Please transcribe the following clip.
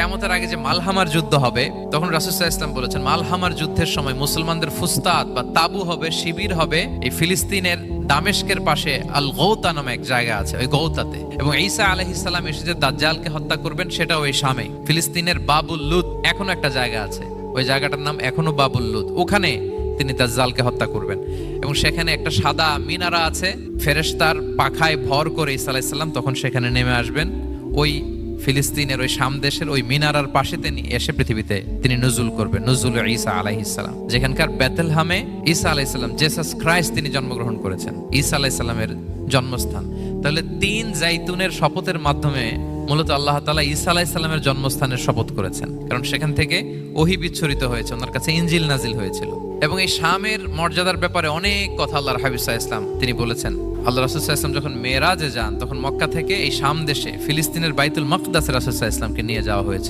কিয়ামতের আগে যে মালহামার যুদ্ধ হবে, তখন রাসূল সাল্লাল্লাহু আলাইহি ওয়াসাল্লাম বলেছেন মালহামার যুদ্ধের সময় মুসলমানদের ফুস্তাদ বা তাবু হবে, শিবির হবে এই ফিলিস্তিনের দামেস্কের পাশে আল গৌতা নামে এক জায়গা আছে, ওই গৌতাতে। এবং ঈসা আলাইহিস সালাম এসে যে দাজ্জালকে হত্যা করবেন সেটাও ওই শামে। ফিলিস্তিনের বাবুল লুদ এখনো একটা জায়গা আছে, ওই জায়গাটার নাম এখনো বাবুল লুদ, ওখানে তিনি দাজ্জালকে হত্যা করবেন। এবং সেখানে একটা সাদা মিনারা আছে, ফেরেশতার পাখায় ভর করে ঈসা আলাইহিস সালাম তখন সেখানে নেমে আসবেন। ওই ফিলিস্তিনের ওই শাম দেশের ওই মিনারার পাশে তিনি এসে পৃথিবীতে তিনি নুজুল করবেন, নুজুল ঈসা আলাইহিস সালাম। যেখানকার বেথলহামে ঈসা আলাইহিস সালাম, জেসাস ক্রাইস্ট তিনি জন্মগ্রহণ করেছেন, ঈসা আলাইহিস সালামের জন্মস্থান। তাহলে 3 জাইতুনের শপথের মাধ্যমে মূলত আল্লাহ তাআলা ঈসা আলাইহিস সালামের জন্মস্থানের শপথ করেছেন, কারণ সেখান থেকে ওহী বিচ্ছুরিত হয়েছে, ওনার কাছে ইনজিল নাজিল হয়েছিল। এবং এই শামের মর্যাদার ব্যাপারে অনেক কথা আল্লাহর হাবিব সাল্লাল্লাহু আলাইহি ওয়াসাল্লাম তিনি বলেছেন। আল্লাহ রাসূল সাল্লাল্লাহু আলাইহি ওয়াসাল্লাম যখন মেরাজে যান, তখন মক্কা থেকে এই শাম দেশে ফিলিস্তিনের বাইতুল মাকদাসে রাসূল সাল্লাল্লাহু আলাইহি ওয়াসাল্লামকে নিয়ে যাওয়া হয়েছে।